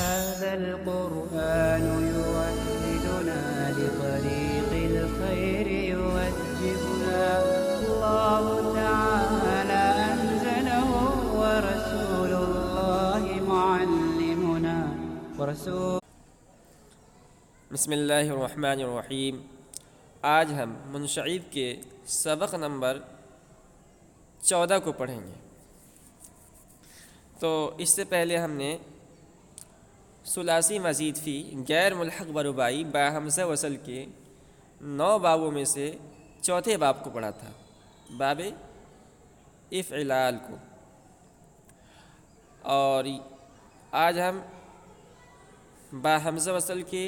هذا القرآن يوحدنا لطريق الخير يوجهنا الله تعالى أنزله ورسول الله معلمنا بسم اللہ الرحمن الرحیم۔ آج ہم منشعب کے سبق نمبر 14 کو پڑھیں گے۔ تو اس سے پہلے ہم نے ثلاثی مزید فی غیر ملحق بربائی با حمزہ وصل کے 9 بابوں میں سے چوتھے باب کو پڑھا تھا، باب افعلال کو، اور آج ہم با حمزہ وصل کے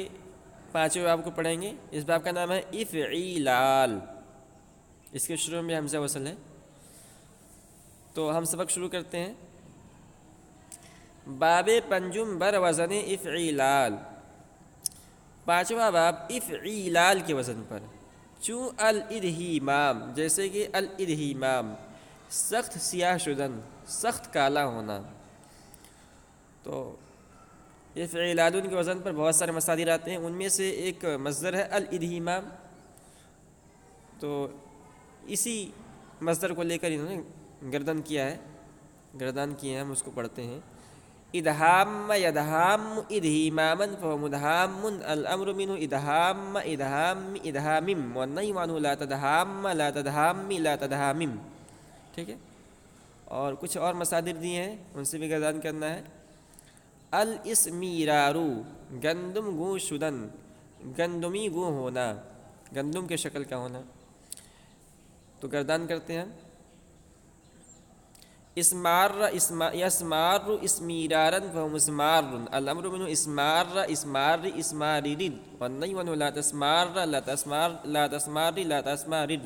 5ویں باب کو پڑھیں گے۔ اس باب کا نام ہے افعلال، اس کے شروع میں حمزہ وصل ہے۔ تو ہم سبق شروع کرتے ہیں۔ باب پنجم بر وزن افعلال، 5واں باب افعلال کے وزن پر۔ چوں الادہیمام، جیسے کہ الادہیمام سخت سیاہ شدن، سخت کالا ہونا۔ تو افعلال کے وزن پر بہت سارے مصادر آتے ہیں، ان میں سے ایک مصدر ہے الادہیمام۔ تو اسی مصدر کو لے کر انہوں نے گردان کیے ہیں، ہم اس کو پڑھتے ہیں۔ ادہام یدہام ادہیماما فهو مدہام الامر منه ادہام ادہام ادہامم والنہی عنہ لا تدہام لا تدہام لا تدہامم۔ ٹھیک ہے، اور کچھ اور مصادر دیے ہیں، ان سے بھی گردان کرنا ہے۔ الاسمیرارو گندم گو شدن، گندمی گو ہونا، گندم کے شکل کا ہونا۔ تو گردان کرتے ہیں۔ اسمار یسمار اسمیرارن فهو مسمار الامر منه اسمار اسمار اسمارر والنہی عنہ لا تسمار لا تسمار لا تسمار لا تسمارر۔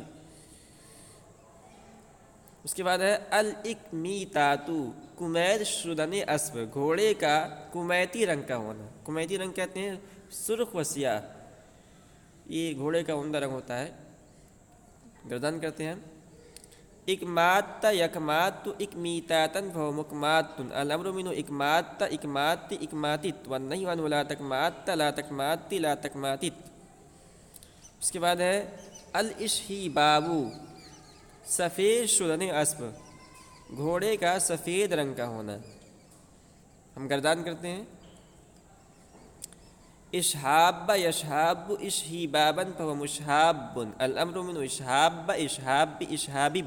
اس کے بعد ہے الاکمیتاتو کمید شدن اسب، گھوڑے کا کمیتی رنگ کا ہونا۔ کمیتی رنگ کہتے ہیں سرخ و سیاہ، یہ گھوڑے کا عمدہ رنگ ہوتا ہے۔ گردان کرتے ہیں۔ اکمات یکمات اکمیتاتن فهو مکمات الامر منه اکمات اکمات اکماتت والنہی عنہ لا تکمات لا تکمات لا تکماتت۔ اس کے بعد ہے الاشہیبابو سفید شدن اسب، گھوڑے کا سفید رنگ کا ہونا۔ ہم گردان کرتے ہیں۔ اشہاب یشہاب اشہیبابا فهو مشہاب الامر منه اشہاب اشہاب اشہابب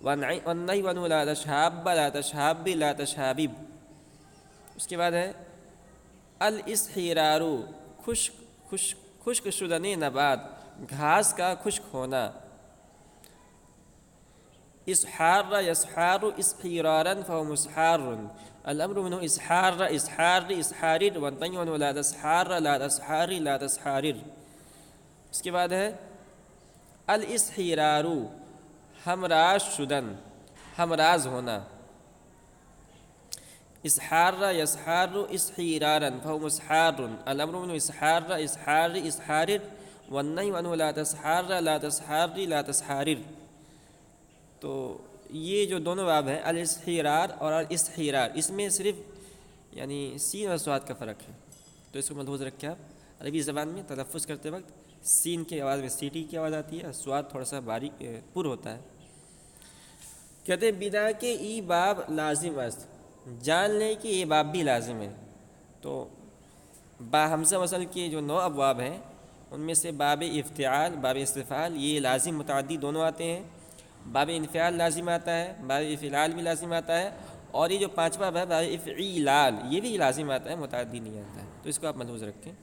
والنہی عنہ لا تشہاب لا تشہاب لا تشہابب۔ اس کے بعد ہے الاسحرارو خشک شدن نبات، گھاس کا خشک ہونا۔ اسحار یسحار اسحرارا فهو مسحار الامر منه اسحار اسحار اسحارر والنہی عنہ لا تسحار لا تسحار لا تسحارر۔ اس کے بعد ہے الاسحرارو ہمراز شدن، ہمراز ہونا۔ اسحار یسحار اسحرارا فهو مسحار الامر منه اسحار اسحار اسحارر والنہی عنہ لا تسحار لا تسحار لا تسحارر۔ تو یہ جو دونوں باب ہیں الاسحرار اور الاسحرار، اس میں صرف یعنی سین اور صاد کا فرق ہے، تو اس کو ملحوظ رکھیں آپ۔ عربی زبان میں تلفظ کرتے وقت سین کی آواز میں سیٹی کی آواز آتی ہے، صاد تھوڑا سا باریک پر ہوتا ہے۔ کہتے ہیں بنا کے ای باب لازم است، جان لیں کہ یہ باب بھی لازم ہے۔ تو با حمزہ وصل کے جو 9 ابواب ہیں، ان میں سے باب افتعال، باب استفعال، یہ لازم متعدی دونوں آتے ہیں۔ باب انفعال لازم آتا ہے، باب افعال بھی لازم آتا ہے، اور یہ جو 5واں باب باب افعلال، یہ بھی لازم آتا ہے، متعدی نہیں آتا ہے۔ تو اس کو آپ ملحوظ رکھیں۔